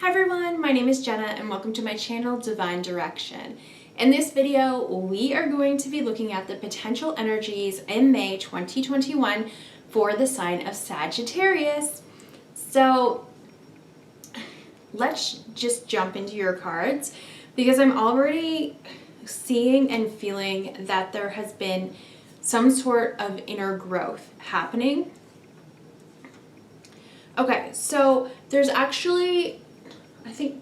Hi everyone, my name is Jenna and welcome to my channel Divine Direction. In this video, we are going to be looking at the potential energies in May 2021 for the sign of Sagittarius. So let's just jump into your cards because I'm already seeing and feeling that there has been some sort of inner growth happening. Okay, so there's actually, I think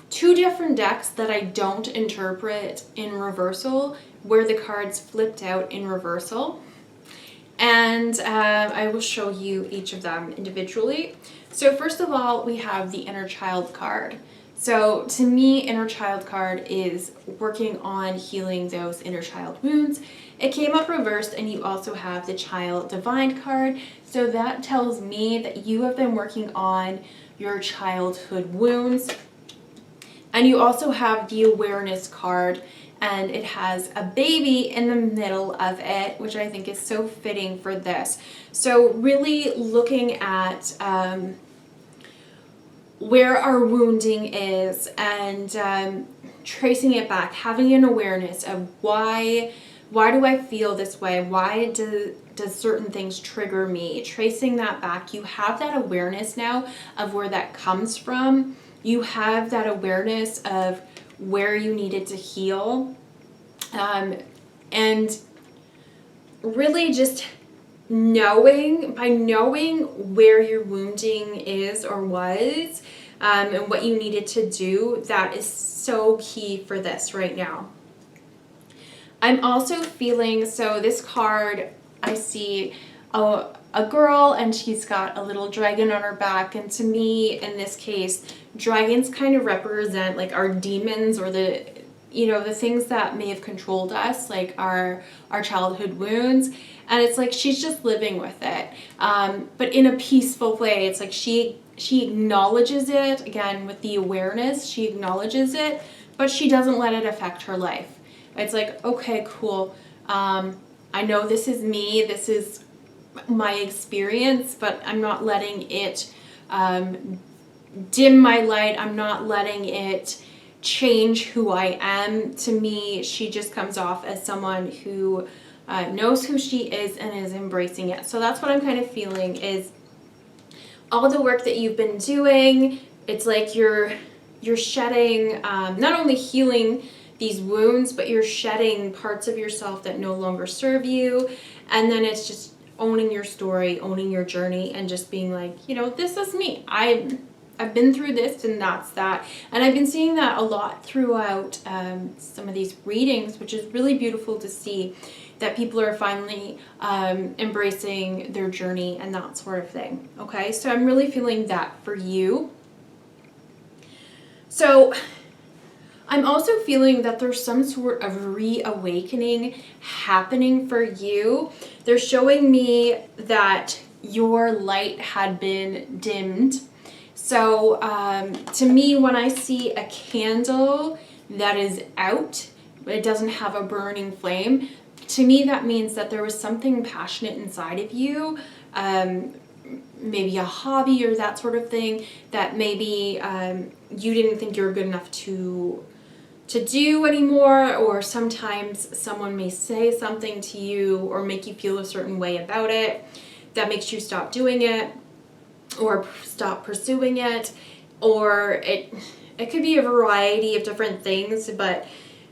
two different decks that I don't interpret in reversal, where the cards flipped out in reversal. And I will show you each of them individually. So first of all, we have the inner child card. So to me, inner child card is working on healing those inner child wounds. It came up reversed, and you also have the child divine card. So that tells me that you have been working on your childhood wounds. And you also have the awareness card, and it has a baby in the middle of it, which I think is so fitting for this. So really looking at where our wounding is and tracing it back, having an awareness of why do I feel this way? Why does certain things trigger me? Tracing that back, you have that awareness now of where that comes from. You have that awareness of where you needed to heal. And really just knowing where your wounding is or was, and what you needed to do, that is so key for this right now. I'm also feeling, so this card, I see a girl and she's got a little dragon on her back, and to me, in this case, dragons kind of represent like our demons, or the things that may have controlled us, like our childhood wounds. And it's like she's just living with it, but in a peaceful way. It's like she acknowledges it, again with the awareness, she acknowledges it, but she doesn't let it affect her life. It's like, okay, cool, I know this is me, this is my experience, but I'm not letting it dim my light. I'm not letting it change who I am. To me, she just comes off as someone who knows who she is and is embracing it. So that's what I'm kind of feeling, is all the work that you've been doing. It's like you're shedding, not only healing these wounds, but you're shedding parts of yourself that no longer serve you. And then it's just owning your story, owning your journey, and just being like, this is me. I've been through this, and that's that. And I've been seeing that a lot throughout some of these readings, which is really beautiful to see, that people are finally embracing their journey and that sort of thing. Okay, so I'm really feeling that for you. So I'm also feeling that there's some sort of reawakening happening for you. They're showing me that your light had been dimmed. So to me, when I see a candle that is out, but it doesn't have a burning flame, to me that means that there was something passionate inside of you, maybe a hobby or that sort of thing, that maybe you didn't think you were good enough to do anymore. Or sometimes someone may say something to you or make you feel a certain way about it that makes you stop doing it or stop pursuing it, or it could be a variety of different things. But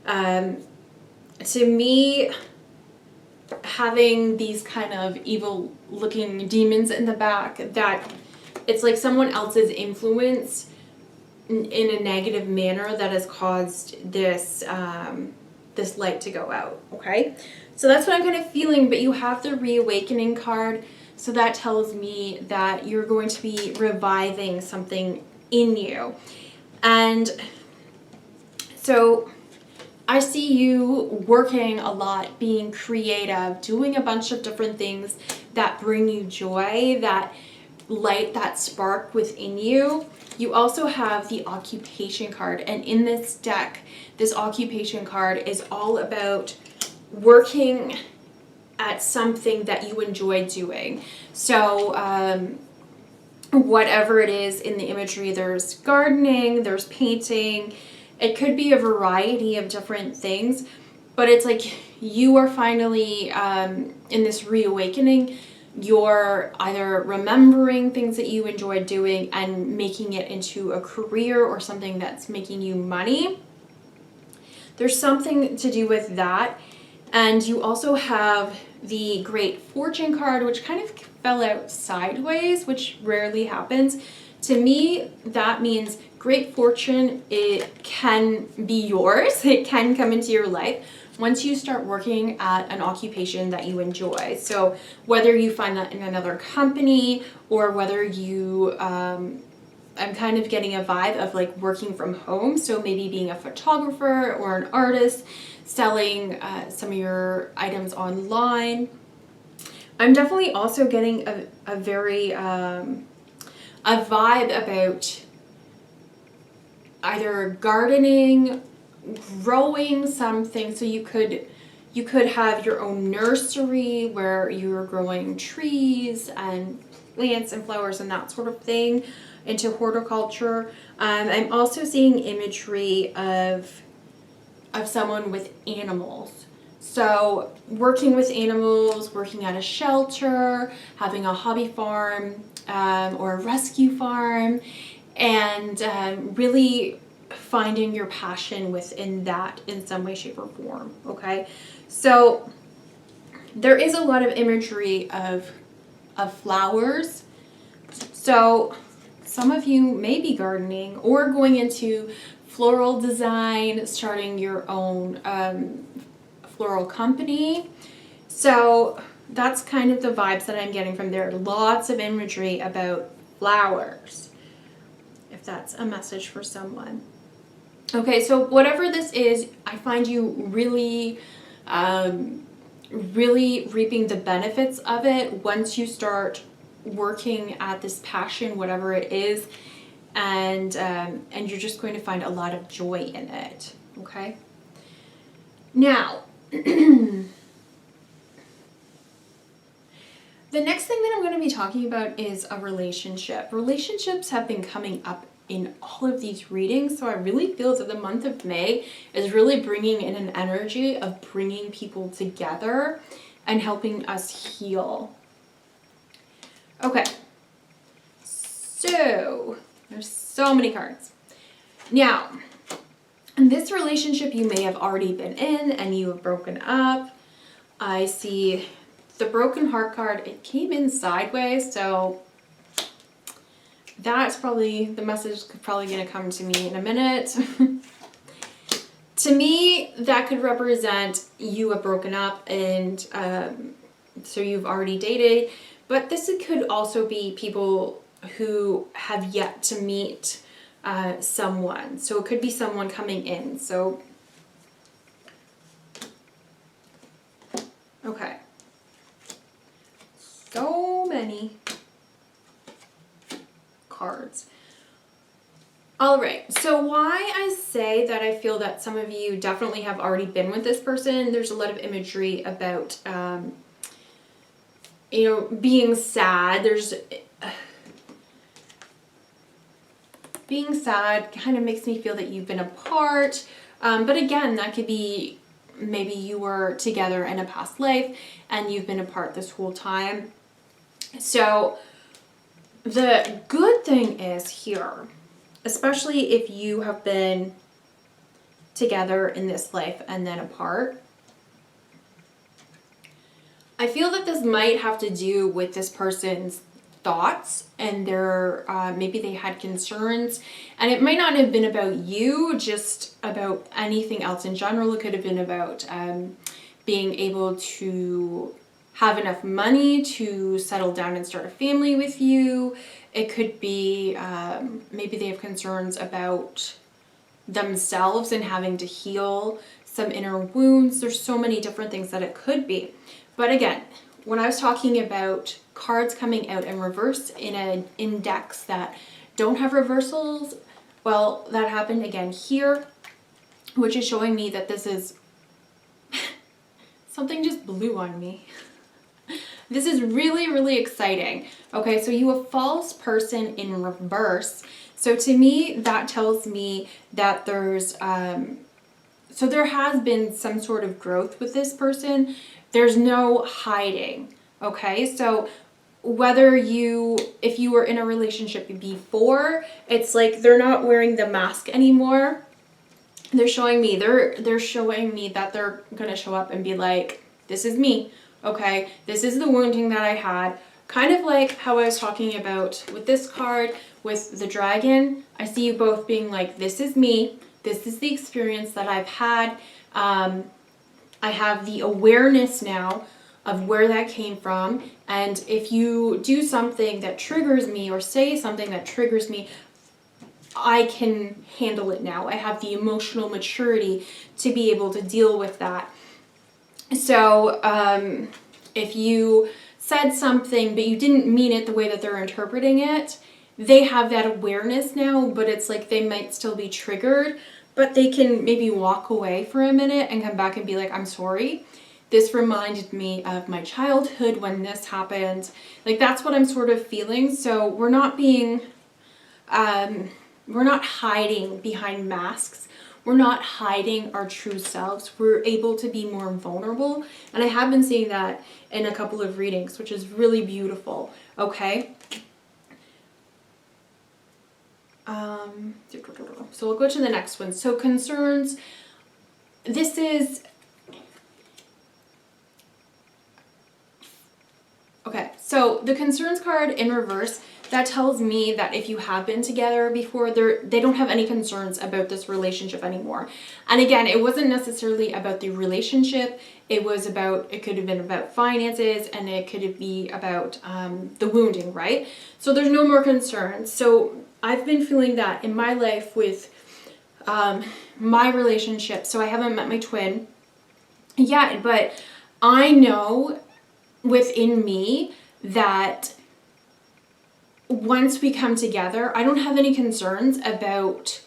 to me, having these kind of evil looking demons in the back, that it's like someone else's influence in a negative manner that has caused this this light to go out. Okay, so that's what I'm kind of feeling. But you have the reawakening card, so that tells me that you're going to be reviving something in you. And so I see you working a lot, being creative, doing a bunch of different things that bring you joy, that light, that spark within you. You also have the occupation card, and in this deck, this occupation card is all about working at something that you enjoy doing. So whatever it is in the imagery. There's gardening, there's painting. It could be a variety of different things, but it's like you are finally in this reawakening. You're either remembering things that you enjoyed doing and making it into a career or something that's making you money. There's something to do with that. And you also have the Great Fortune card, which kind of fell out sideways, which rarely happens. To me, that means great fortune, it can be yours. It can come into your life once you start working at an occupation that you enjoy. So whether you find that in another company or whether you, I'm kind of getting a vibe of like working from home. So maybe being a photographer or an artist, selling some of your items online. I'm definitely also getting a very, a vibe about either gardening, growing something. So you could have your own nursery where you're growing trees and plants and flowers and that sort of thing into horticulture. I'm also seeing imagery of someone with animals. So working with animals, working at a shelter, having a hobby farm or a rescue farm, and really finding your passion within that in some way, shape, or form, okay? So there is a lot of imagery of flowers. So some of you may be gardening or going into floral design, starting your own floral company. So that's kind of the vibes that I'm getting from there. Lots of imagery about flowers, if that's a message for someone. Okay, so whatever this is, I find you really, really reaping the benefits of it once you start working at this passion, whatever it is, and you're just going to find a lot of joy in it. Okay. Now, the next thing that I'm going to be talking about is a relationship. Relationships have been coming up in all of these readings, so I really feel that the month of May is really bringing in an energy of bringing people together and helping us heal. Okay, so there's so many cards. Now, in this relationship you may have already been in and you have broken up. I see the broken heart card. It came in sideways, so that's probably, the message probably going to come to me in a minute. To me, that could represent you have broken up and so you've already dated. But this could also be people who have yet to meet someone. So it could be someone coming in. So, okay. So many cards. All right, so why I say that I feel that some of you definitely have already been with this person, there's a lot of imagery about, you know, being sad. There's, being sad kind of makes me feel that you've been apart, but again, that could be maybe you were together in a past life and you've been apart this whole time. So the good thing is here, especially if you have been together in this life and then apart, I feel that this might have to do with this person's thoughts and their, maybe they had concerns, and it might not have been about you, just about anything else in general. It could have been about being able to have enough money to settle down and start a family with you. It could be maybe they have concerns about themselves and having to heal some inner wounds. There's so many different things that it could be. But again, when I was talking about cards coming out in reverse in an index that don't have reversals, well, that happened again here, which is showing me that this is something just blew on me. This is really, really exciting. Okay, so you have false person in reverse. So to me, that tells me that there's, so there has been some sort of growth with this person. There's no hiding. Okay, so if you were in a relationship before, it's like they're not wearing the mask anymore. They're showing me that they're gonna show up and be like, this is me, okay? This is the wounding that I had. Kind of like how I was talking about with this card, with the dragon. I see you both being like, this is me. This is the experience that I've had. I have the awareness now of where that came from. And if you do something that triggers me or say something that triggers me, I can handle it now. I have the emotional maturity to be able to deal with that. So if you said something but you didn't mean it the way that they're interpreting it, they have that awareness now, but it's like they might still be triggered, but they can maybe walk away for a minute and come back and be like, I'm sorry. This reminded me of my childhood when this happened. Like, that's what I'm sort of feeling. So we're not hiding behind masks. We're not hiding our true selves. We're able to be more vulnerable. And I have been seeing that in a couple of readings, which is really beautiful. Okay. So we'll go to the next one. So concerns. This is, okay, so the concerns card in reverse, that tells me that if you have been together before, they don't have any concerns about this relationship anymore. And again, it wasn't necessarily about the relationship. It could have been about finances, and it could be about the wounding, right? So there's no more concerns. So I've been feeling that in my life with my relationship. So I haven't met my twin yet, but I know within me that once we come together, I don't have any concerns about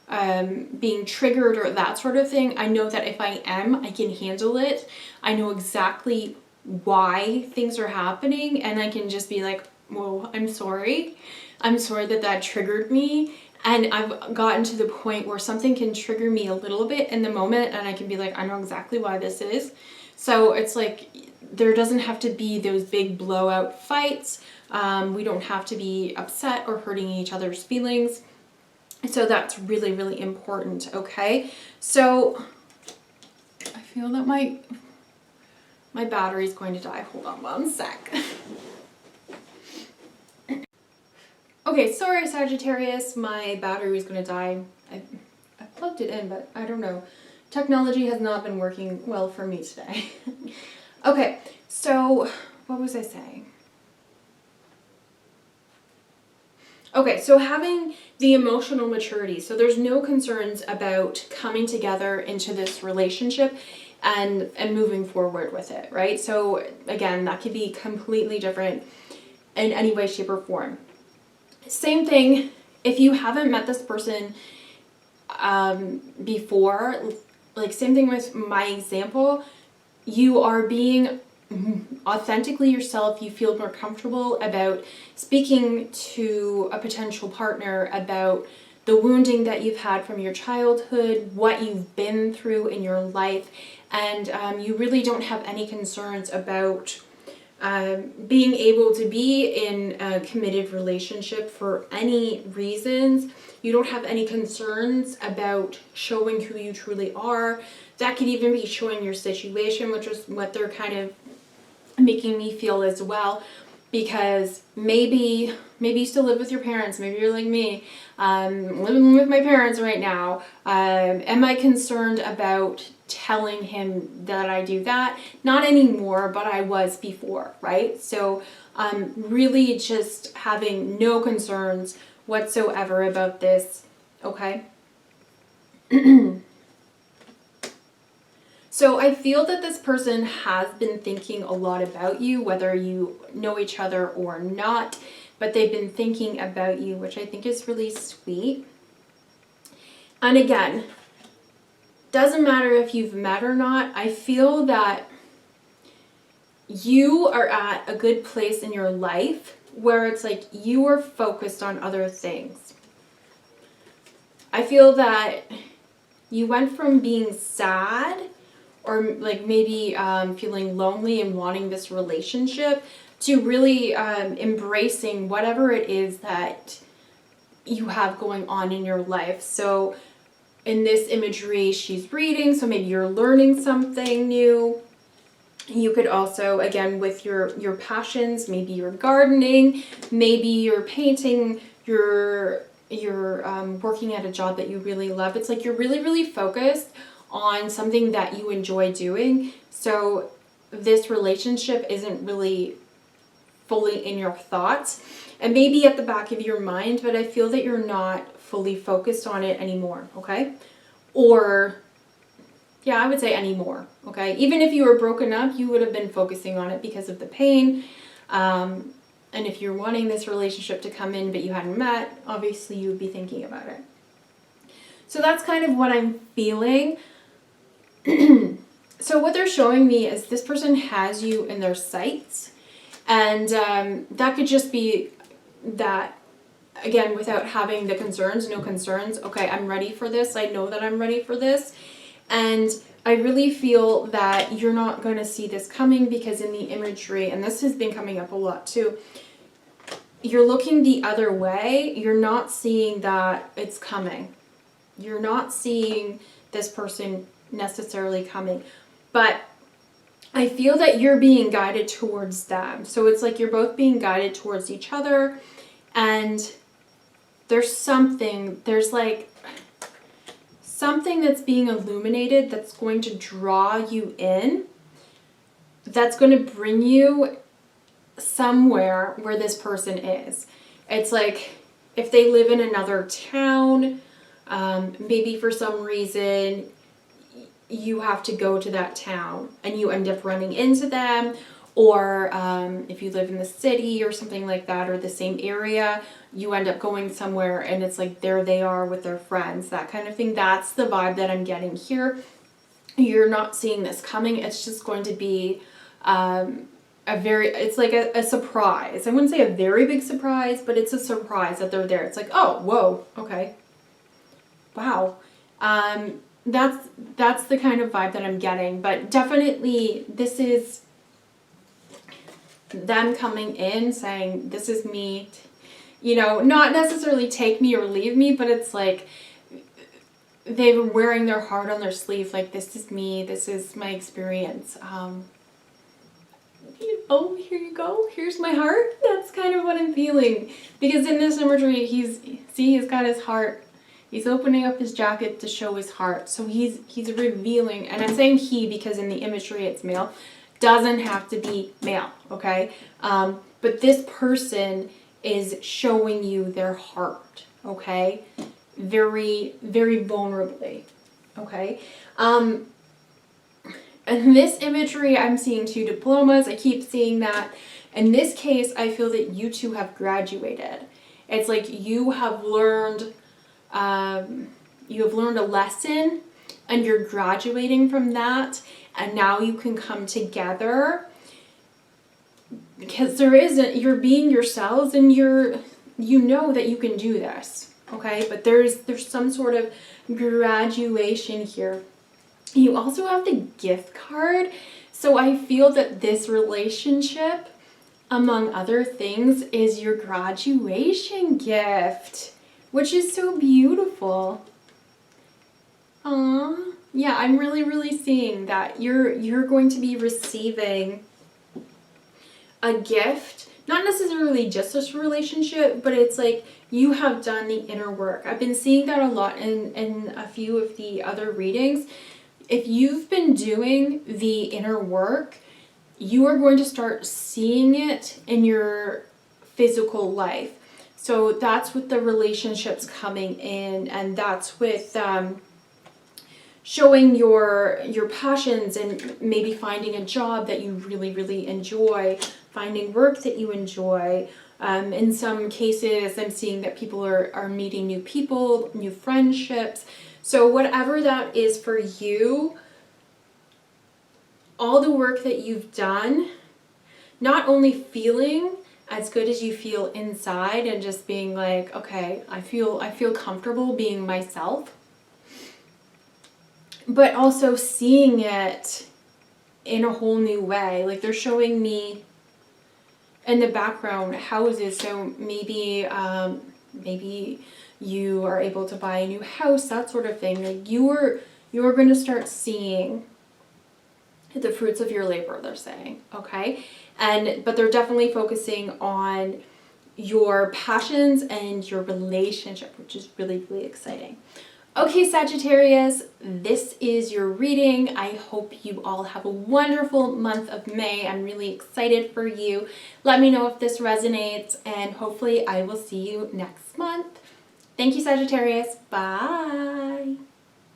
being triggered or that sort of thing. I know that if I am, I can handle it. I know exactly why things are happening, and I can just be like, whoa, I'm sorry. I'm sorry that triggered me. And I've gotten to the point where something can trigger me a little bit in the moment, and I can be like, I know exactly why this is. So it's like, there doesn't have to be those big blowout fights. We don't have to be upset or hurting each other's feelings. So that's really, really important, okay? So I feel that my battery's going to die. Hold on one sec. Okay, sorry Sagittarius, my battery is going to die. I plugged it in, but I don't know. Technology has not been working well for me today. Okay, so what was I saying? Okay, so having the emotional maturity. So there's no concerns about coming together into this relationship and moving forward with it, right? So again, that could be completely different in any way, shape, or form. Same thing, if you haven't met this person before, like same thing with my example, you are being authentically yourself. You feel more comfortable about speaking to a potential partner about the wounding that you've had from your childhood, what you've been through in your life, and you really don't have any concerns about being able to be in a committed relationship for any reasons. You don't have any concerns about showing who you truly are. That could even be showing your situation, which is what they're kind of making me feel as well. Because maybe you still live with your parents. Maybe you're like me, living with my parents right now. Am I concerned about telling him that I do that? Not anymore, but I was before, right? So really just having no concerns whatsoever about this, okay? So I feel that this person has been thinking a lot about you, whether you know each other or not, but they've been thinking about you, which I think is really sweet. And again, doesn't matter if you've met or not, I feel that you are at a good place in your life where it's like you are focused on other things. I feel that you went from being sad or like maybe feeling lonely and wanting this relationship to really embracing whatever it is that you have going on in your life. So in this imagery, she's reading, so maybe you're learning something new. You could also, again, with your passions, maybe you're gardening, maybe you're painting, you're working at a job that you really love. It's like you're really, really focused on something that you enjoy doing. So this relationship isn't really fully in your thoughts and maybe at the back of your mind, but I feel that you're not fully focused on it anymore, okay? Or, yeah, I would say anymore, okay? Even if you were broken up, you would have been focusing on it because of the pain. And if you're wanting this relationship to come in but you hadn't met, obviously you would be thinking about it. So that's kind of what I'm feeling. So what they're showing me is this person has you in their sights. And that could just be that, again, without having the concerns, no concerns. Okay, I'm ready for this. I know that I'm ready for this. And I really feel that you're not going to see this coming because in the imagery, and this has been coming up a lot too, you're looking the other way. You're not seeing that it's coming. You're not seeing this person necessarily coming. But I feel that you're being guided towards them. So it's like you're both being guided towards each other. And there's like something that's being illuminated that's going to draw you in, that's going to bring you somewhere where this person is. It's like if they live in another town, maybe for some reason you have to go to that town and you end up running into them, or if you live in the city or something like that, or the same area, you end up going somewhere and it's like there they are with their friends, that kind of thing. That's the vibe that I'm getting here. You're not seeing this coming. It's just going to be it's like a surprise. I wouldn't say a very big surprise, but it's a surprise that they're there. It's like, oh, whoa, okay, wow. That's the kind of vibe that I'm getting. But definitely this is them coming in saying, this is me, not necessarily take me or leave me, but it's like they were wearing their heart on their sleeve, like, this is me, this is my experience. Oh, here you go, here's my heart. That's kind of what I'm feeling. Because in this imagery, he's got his heart. He's opening up his jacket to show his heart. So he's revealing, and I'm saying he because in the imagery it's male. Doesn't have to be male, okay? But this person is showing you their heart, okay? Very, very vulnerably, okay? And this imagery, I'm seeing 2 diplomas. I keep seeing that. In this case, I feel that you two have graduated. It's like you have learned a lesson and you're graduating from that, and now you can come together because you're being yourselves and you know that you can do this, okay? But there's some sort of graduation here. You also have the gift card. So I feel that this relationship, among other things, is your graduation gift, which is so beautiful. Aww. Yeah, I'm really, really seeing that you're going to be receiving a gift, not necessarily just this relationship, but it's like you have done the inner work. I've been seeing that a lot in a few of the other readings. If you've been doing the inner work, you are going to start seeing it in your physical life. So that's with the relationships coming in, and that's with showing your passions and maybe finding a job that you really, really enjoy, finding work that you enjoy. In some cases, I'm seeing that people are meeting new people, new friendships. So whatever that is for you, all the work that you've done not only feeling as good as you feel inside and just being like, okay, I feel comfortable being myself, but also seeing it in a whole new way. Like they're showing me in the background houses, so maybe maybe you are able to buy a new house, that sort of thing. Like you're going to start seeing the fruits of your labor, they're saying, okay? But they're definitely focusing on your passions and your relationship, which is really, really exciting. Okay, Sagittarius, this is your reading. I hope you all have a wonderful month of May. I'm really excited for you. Let me know if this resonates, and hopefully I will see you next month. Thank you, Sagittarius. Bye.